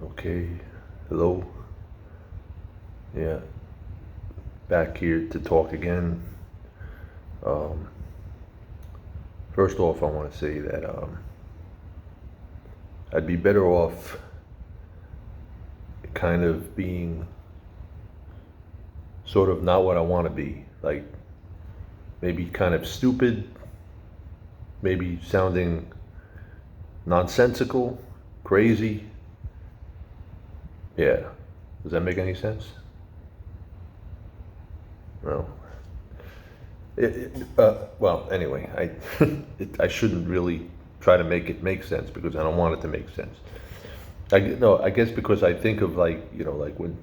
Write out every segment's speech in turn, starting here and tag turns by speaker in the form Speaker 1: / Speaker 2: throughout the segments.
Speaker 1: Okay, hello. Yeah, back here to talk again. Um, First off, I want to say that I'd be better off kind of being sort of not what I want to be. Like maybe kind of stupid, maybe sounding nonsensical, crazy. Yeah, does that make any sense? No. Well, anyway, I shouldn't really try to make it make sense because I don't want it to make sense. No, I guess because I think of like, like when,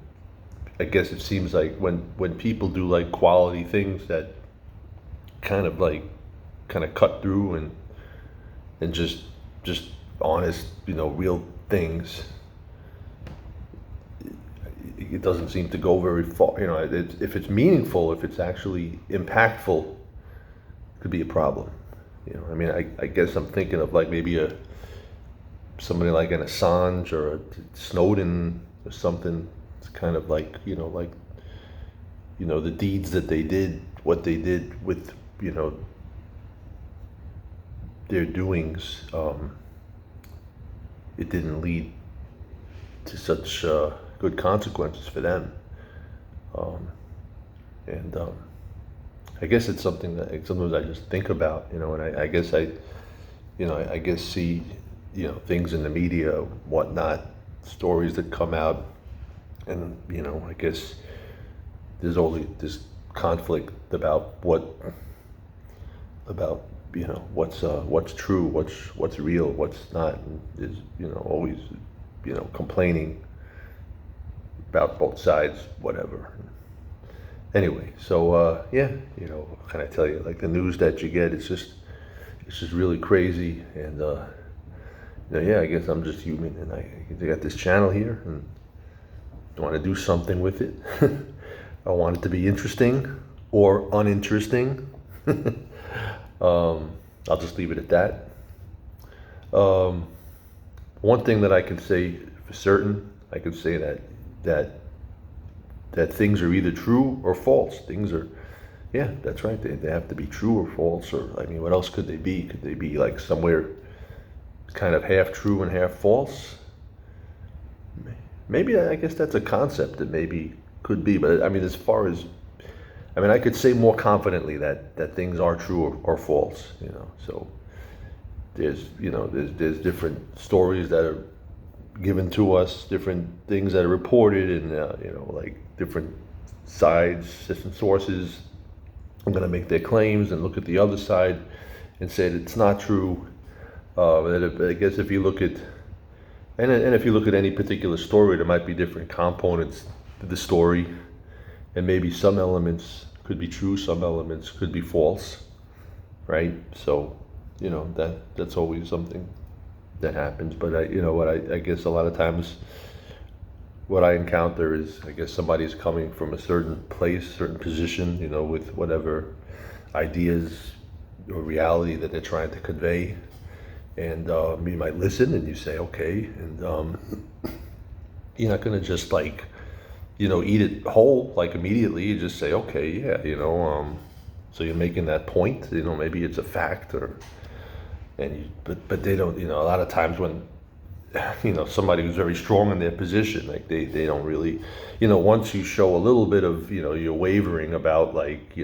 Speaker 1: I guess it seems like when people do like quality things that kind of like, kind of cut through and just honest, real things, it doesn't seem to go very far. If it's meaningful, if it's actually impactful, it could be a problem. I mean, I guess I'm thinking of like maybe somebody like an Assange or a Snowden or something. It's kind of like, the deeds that they did, what they did with, their doings. It didn't lead to such good consequences for them. Um, and I guess it's something that sometimes I just think about, and I guess I guess see, things in the media, whatnot, stories that come out, and I guess there's always this conflict about about what's true, what's real, what's not, and there's always complaining about both sides, whatever. Anyway, so yeah, can I tell you, like the news that you get, it's just really crazy, and yeah, I guess I'm just human, and I got this channel here, and I want to do something with it. I want it to be interesting or uninteresting. I'll just leave it at that. Um, One thing that I can say for certain, I can say that that things are either true or false. Things are, yeah, that's right. They have to be true or false, or I mean, what else could they be? Could they be like somewhere kind of half true and half false? Maybe I guess that's a concept that maybe could be, but I mean, as far as I mean, I could say more confidently that things are true or false. So there's different stories that are given to us, different things that are reported, and like different sides, different sources. I'm going to make their claims and look at the other side and say that it's not true. I guess if you look at and if you look at any particular story, there might be different components to the story, and maybe some elements could be true, some elements could be false, right? So, that's always something that happens. But I guess a lot of times what I encounter is, I guess somebody's coming from a certain place, certain position, with whatever ideas or reality that they're trying to convey. And you might listen and you say, okay, and you're not going to just like, eat it whole, like immediately. You just say, okay, yeah, so you're making that point, maybe it's a fact, but they don't, a lot of times when, somebody who's very strong in their position, like they don't really, once you show a little bit of, you're wavering about, like,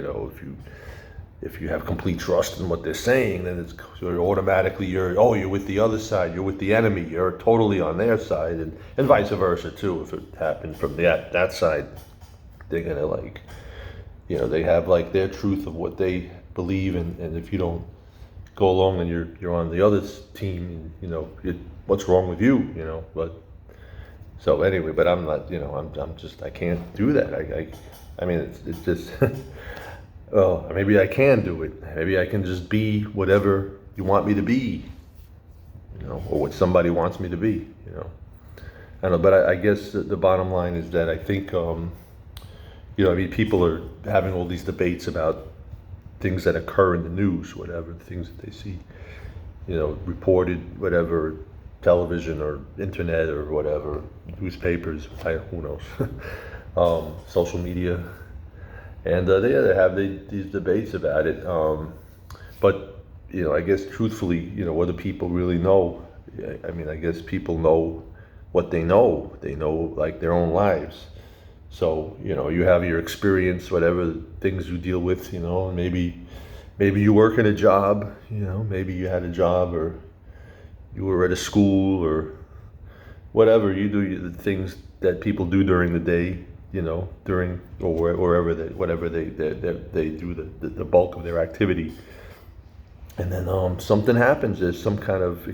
Speaker 1: if you have complete trust in what they're saying, then it's automatically you're with the other side, you're with the enemy, you're totally on their side, and vice versa too. If it happens from that side, they're gonna like, they have like their truth of what they believe, and if you don't go along and you're on the other team, what's wrong with you, But so anyway, but I'm not, I'm just, I can't do that. I mean, it's just. Well, maybe I can do it. Maybe I can just be whatever you want me to be, or what somebody wants me to be. I don't know, but I guess the bottom line is that I think, I mean, people are having all these debates about things that occur in the news, whatever, things that they see, reported, whatever, television or internet or whatever, newspapers, who knows, social media, and they have these debates about it. But I guess truthfully, what do people really know? I mean, I guess people know what they know. They know like their own lives. So you have your experience, whatever things you deal with, and maybe you work in a job, maybe you had a job, or you were at a school, or whatever you do, the things that people do during the day, during or wherever whatever they do the bulk of their activity. And then something happens. There's some kind of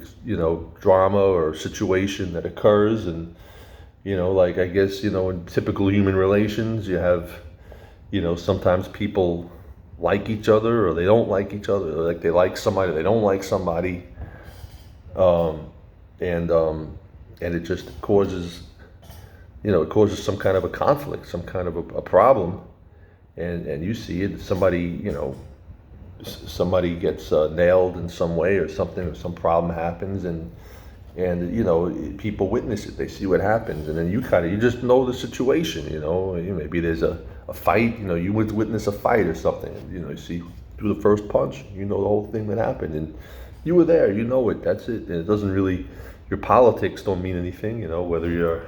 Speaker 1: drama or situation that occurs, and like I guess in typical human relations, you have sometimes people like each other or they don't like each other. Like they like somebody, or they don't like somebody, and it just causes some kind of a conflict, some kind of a problem, and you see it. Somebody gets nailed in some way or something, or some problem happens, and people witness it. They see what happens, and then you just know the situation. Maybe there's a fight. You would witness a fight or something. You see through the first punch. The whole thing that happened, and you were there. You know it. That's it. And it doesn't really. Your politics don't mean anything. Whether you're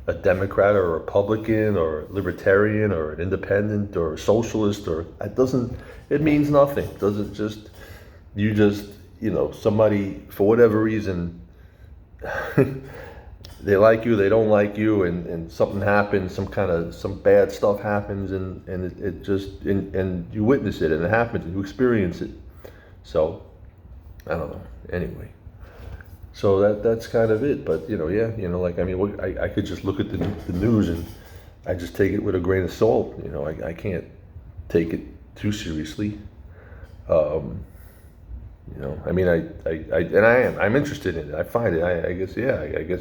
Speaker 1: a Democrat or a Republican or a Libertarian or an Independent or a Socialist, or it means nothing. It doesn't just, somebody, for whatever reason, they like you, they don't like you, and something happens, some bad stuff happens, and and you witness it, and it happens, and you experience it. So, I don't know. Anyway. So that's kind of it, but I could just look at the news, and I just take it with a grain of salt. I can't take it too seriously. I'm interested in it. I find it. I guess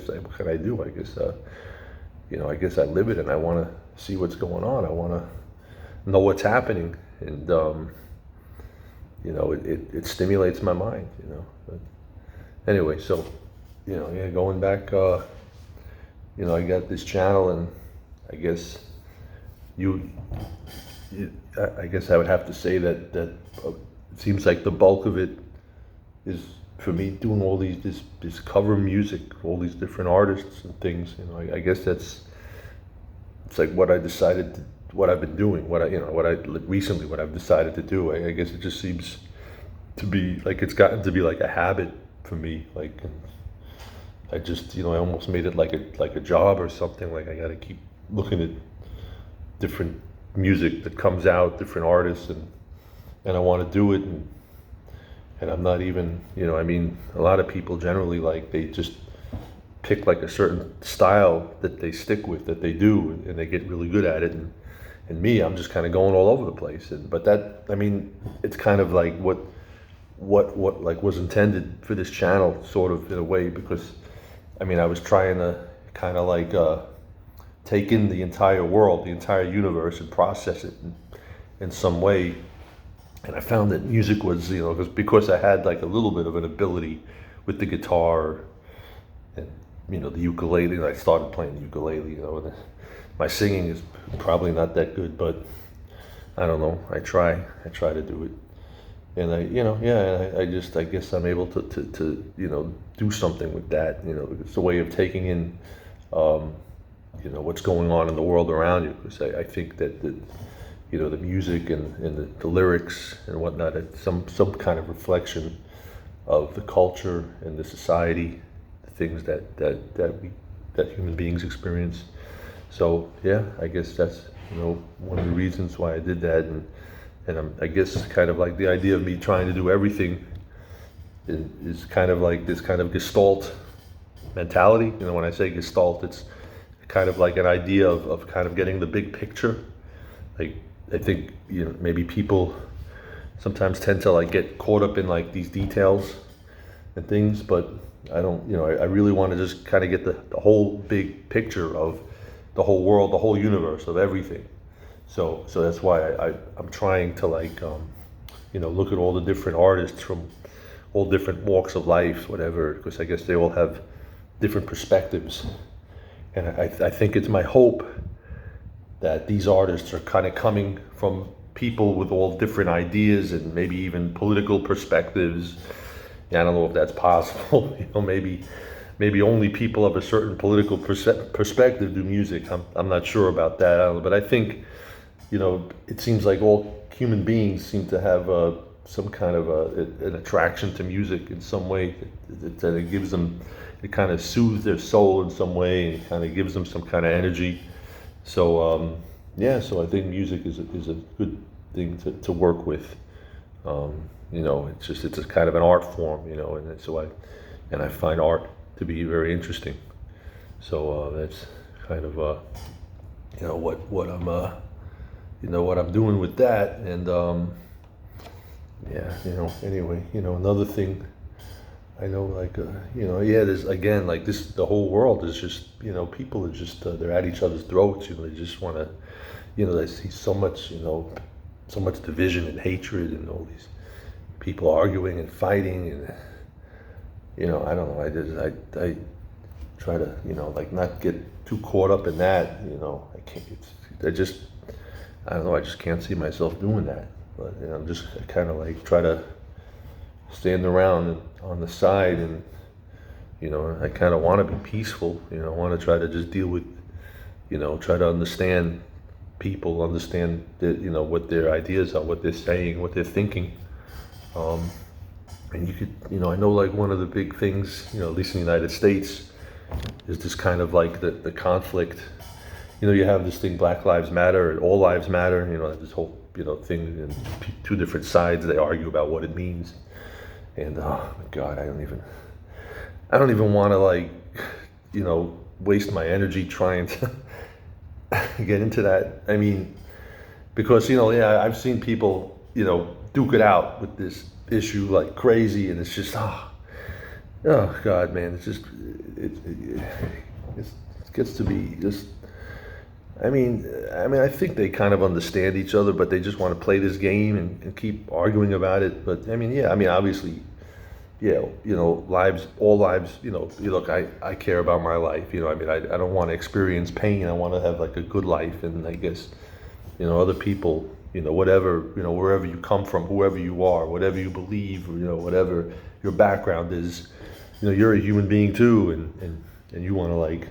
Speaker 1: what can I do? I guess I live it, and I want to see what's going on. I want to know what's happening, and it stimulates my mind. But, anyway, so, going back, I got this channel, and I guess I guess I would have to say that it seems like the bulk of it is for me doing all this cover music, all these different artists and things. I guess it's like what I've been doing, what I've decided to do. I guess it just seems to be like it's gotten to be like a habit for me. Like I just I almost made it like a job or something. Like I got to keep looking at different music that comes out, different artists, and I want to do it, and I'm not even a lot of people generally, like, they just pick like a certain style that they stick with, that they do, and they get really good at it, and me, I'm just kind of going all over the place. But that, it's kind of like what like was intended for this channel, sort of, in a way, because I was trying to kind of like take in the entire world, the entire universe, and process it in some way. And I found that music was, because I had like a little bit of an ability with the guitar and the ukulele. I started playing the ukulele. And my singing is probably not that good, but I don't know. I try to do it. And I guess I'm able to do something with that. It's a way of taking in, what's going on in the world around you. Because I think that the music and the lyrics and whatnot, it's some kind of reflection of the culture and the society, the things that human beings experience. So yeah, I guess that's one of the reasons why I did that, and I guess kind of like the idea of me trying to do everything is kind of like this kind of gestalt mentality. When I say gestalt, it's kind of like an idea of kind of getting the big picture. Like, I think maybe people sometimes tend to like get caught up in like these details and things, but I don't. I really want to just kind of get the whole big picture of the whole world, the whole universe, of everything. So that's why I'm trying to like look at all the different artists from all different walks of life, whatever, because I guess they all have different perspectives. And I think it's my hope that these artists are kind of coming from people with all different ideas and maybe even political perspectives. Yeah, I don't know if that's possible. Maybe only people of a certain political perspective do music. I'm not sure about that. I don't know, but I think, it seems like all human beings seem to have some kind of an attraction to music in some way, that it gives them, it kind of soothes their soul in some way, and kind of gives them some kind of energy. So so I think music is a good thing to work with. It's a kind of an art form, and I find art to be very interesting. So that's kind of what I'm doing with that. And anyway, another thing I know, like, there's, again, like, this, the whole world is just, people are just, they're at each other's throats, they just want to, they see so much, so much division and hatred, and all these people arguing and fighting, and, I don't know, I try to, like, not get too caught up in that, I can't, I don't know, I just can't see myself doing that. But, I'm just kind of like try to stand around on the side, and I kind of want to be peaceful. I want to try to just deal with, try to understand people, understand what their ideas are, what they're saying, what they're thinking. And you could, I know, like, one of the big things, at least in the United States, is this kind of like the conflict. You have this thing, Black Lives Matter, and All Lives Matter. This whole thing, and two different sides, they argue about what it means. And oh my God, I don't even want to, like, waste my energy trying to get into that. I mean, because I've seen people duke it out with this issue like crazy, and it's just oh God, man, it's just it gets to be just. I mean, I think they kind of understand each other, but they just want to play this game and keep arguing about it. But obviously, lives, all lives, look, I care about my life, I don't want to experience pain. I want to have, like, a good life. And I guess, other people, whatever, wherever you come from, whoever you are, whatever you believe, whatever your background is, you're a human being too. And you want to, like,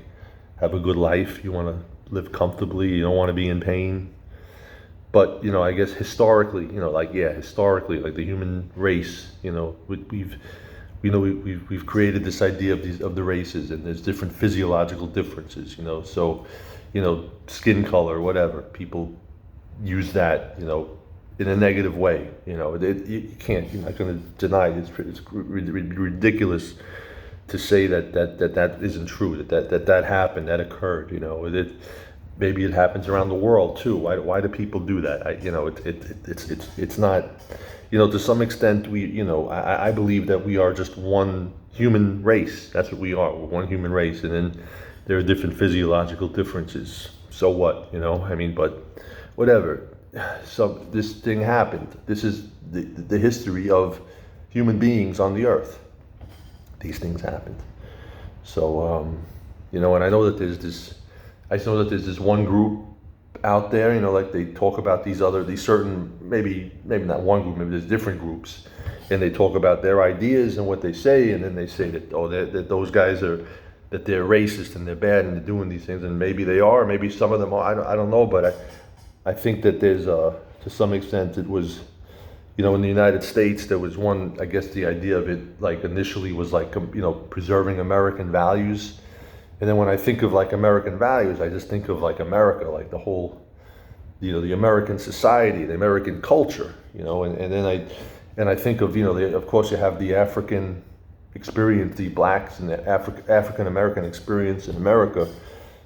Speaker 1: have a good life. You want to live comfortably. You don't want to be in pain. But I guess historically, historically, like, the human race, we've created this idea of the races, and there's different physiological differences. So skin color, whatever, people use that in a negative way. You can't, you're not going to deny it. It's ridiculous to say that isn't true, that happened, that occurred. Maybe it happens around the world too. Why do people do that? It's not, to some extent, I believe that we are just one human race. That's what we are. We're one human race, and then there are different physiological differences. So what? But whatever. So this thing happened. This is the history of human beings on the earth. These things happened. So, and I know that there's this one group out there, like, they talk about these certain, maybe not one group, maybe there's different groups, and they talk about their ideas and what they say, and then they say that, that those guys that they're racist and they're bad and they're doing these things, and maybe they are, maybe some of them are, I don't know, but I think that there's, to some extent, it was, in the United States, there was one, I guess the idea of it, like, initially was like, preserving American values. And then when I think of, like, American values, I just think of, like, America, like the whole, the American society, the American culture, and then I think of, of course you have the African experience, the blacks and the African American experience in America,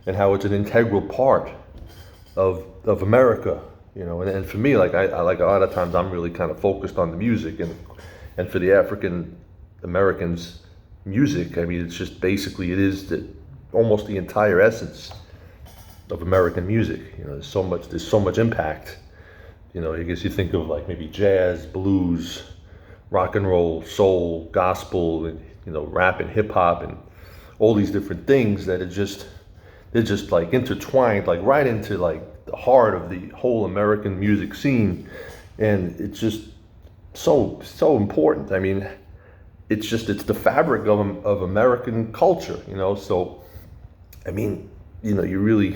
Speaker 1: and how it's an integral part of America. And for me, like, I like, a lot of times I'm really kind of focused on the music, and for the African Americans, music, it's just basically, it is almost the entire essence of American music. There's so much impact. I guess you think of, like, maybe jazz, blues, rock and roll, soul, gospel, and rap and hip hop and all these different things that they're just like intertwined, like right into like the heart of the whole American music scene, and it's just so important. I mean, it's the fabric of American culture, you know. So, I mean, you know, you really,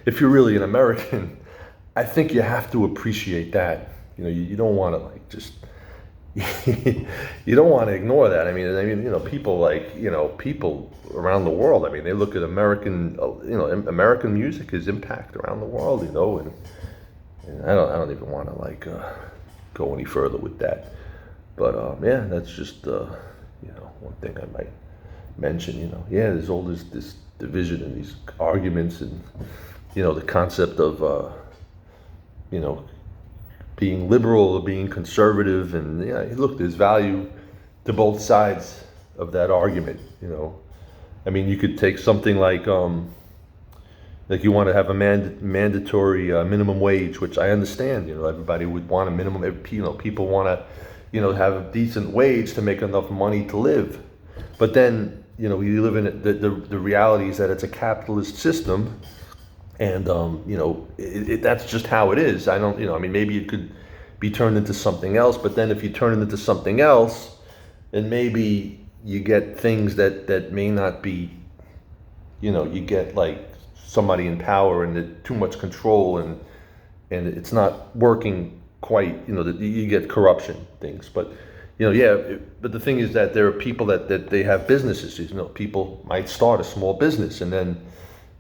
Speaker 1: if you're really an American, I think you have to appreciate that. You know, you don't want to like just you don't want to ignore that. I mean, you know, people like, you know, people around the world. I mean, they look at American, you know, American music, his impact around the world, you know, and I don't even want to like go any further with that. But yeah, that's just you know, one thing I might mention. You know, yeah, there's all this division and these arguments, and you know, the concept of you know, being liberal or being conservative, and yeah, look, there's value to both sides of that argument. You know, I mean, you could take something like you want to have a mandatory minimum wage, which I understand. You know, everybody would want a minimum. You know, people want to, you know, have a decent wage to make enough money to live. But then, you know, we live in the reality is that it's a capitalist system. And you know, that's just how it is. I don't, you know, I mean, maybe it could be turned into something else, but then if you turn it into something else, then maybe you get things that may not be, you know, you get like somebody in power and too much control, and it's not working quite, you know, that you get corruption things. But you know, yeah, but the thing is that there are people that they have businesses. You know, people might start a small business, and then,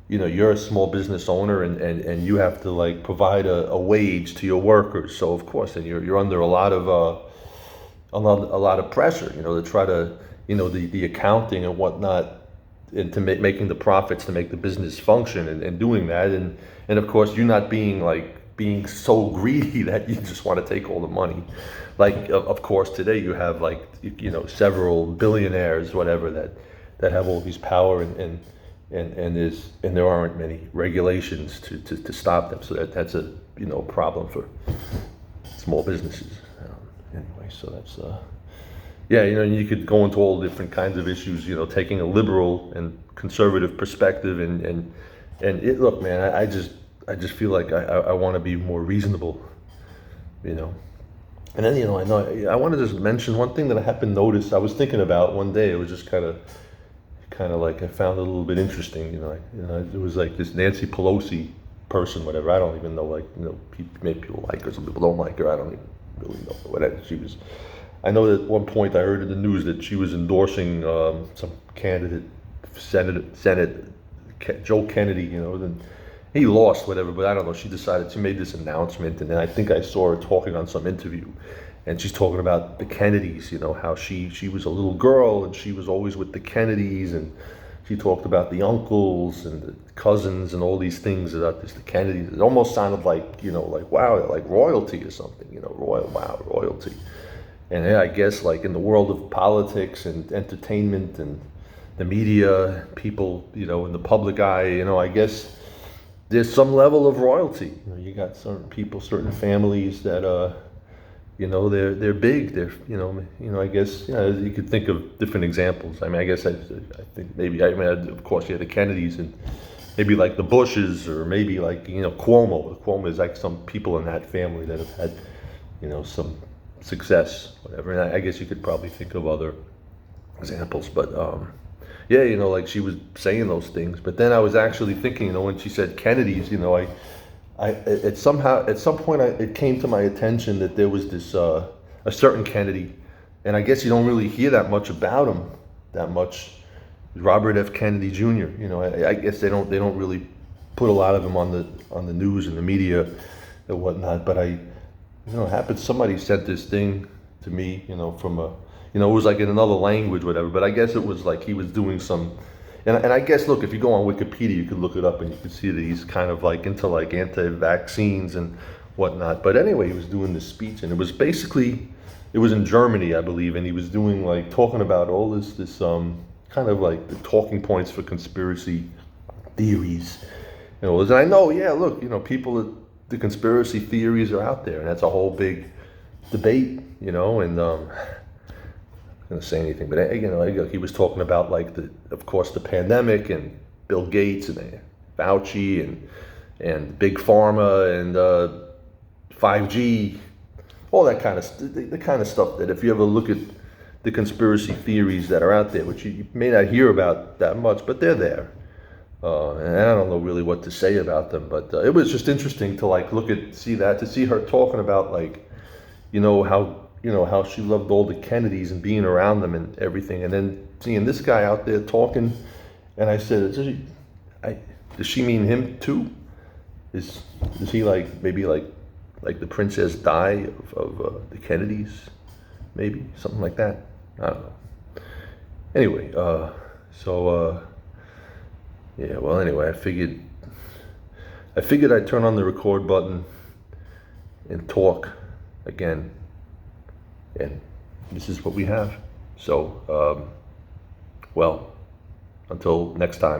Speaker 1: you know, you're a small business owner, and you have to like provide a wage to your workers. So of course, then you're under a lot of pressure, you know, to try to, you know, the accounting and whatnot, and to making the profits to make the business function, and doing that, and of course, you're not being so greedy that you just want to take all the money. Like of course today you have like, you know, several billionaires, whatever, that have all these power, and there aren't many regulations to stop them. So that's a, you know, problem for small businesses. Anyway, so that's yeah, you know, you could go into all different kinds of issues. You know, taking a liberal and conservative perspective, and it, look, man, I just feel like I want to be more reasonable. You know, and then, you know, I want to just mention one thing that I happened to notice. I was thinking about one day. It was just kind of like I found it a little bit interesting. You know, it was like this Nancy Pelosi person, whatever. I don't even know, like, you know, maybe people like her, some people don't like her. I don't even really know whatever she was. I know that at one point I heard in the news that she was endorsing some candidate, Senate Joe Kennedy. You know, then he lost, whatever. But I don't know. She made this announcement, and then I think I saw her talking on some interview. And she's talking about the Kennedys, you know, how she was a little girl and she was always with the Kennedys, and she talked about the uncles and the cousins and all these things about the Kennedys. It almost sounded like, you know, like, wow, like royalty or something, you know, royalty. And yeah, I guess like in the world of politics and entertainment and the media, people, you know, in the public eye, you know, I guess there's some level of royalty. You know, you got certain people, certain families that, you know, they're big. They're, you know, I guess, you know, you could think of different examples. I mean, I guess I think maybe, I mean, of course, you had the Kennedys, and maybe like the Bushes, or maybe like, you know, Cuomo. Cuomo is like some people in that family that have had, you know, some success, whatever. And I guess you could probably think of other examples, but yeah, you know, like she was saying those things. But then I was actually thinking, you know, when she said Kennedys, you know, at some point it came to my attention that there was this a certain Kennedy, and I guess you don't really hear that much about him that much. Robert F. Kennedy Jr. You know, I guess they don't really put a lot of him on the news and the media and whatnot. But you know, it happened. Somebody sent this thing to me, you know, from you know, it was like in another language, whatever. But I guess it was like he was doing some. And I guess, look, if you go on Wikipedia, you could look it up, and you can see that he's kind of like into like anti-vaccines and whatnot. But anyway, he was doing this speech, and it was in Germany, I believe, and he was doing like talking about all this kind of like the talking points for conspiracy theories. You know, and I know, yeah, look, you know, the conspiracy theories are out there, and that's a whole big debate, you know, and going to say anything, but he was talking about like of course, the pandemic and Bill Gates and Fauci and Big Pharma and 5G, all that kind of the kind of stuff that if you ever look at the conspiracy theories that are out there, which you may not hear about that much, but they're there. And I don't know really what to say about them, but it was just interesting to like to see her talking about like, how she loved all the Kennedys and being around them and everything, and then seeing this guy out there talking, and I said, does she mean him too? Is he like maybe like the Princess Di of the Kennedys, maybe something like that? I don't know. Anyway, yeah. Well, anyway, I figured I'd turn on the record button and talk again, and this is what we have. So, well, until next time.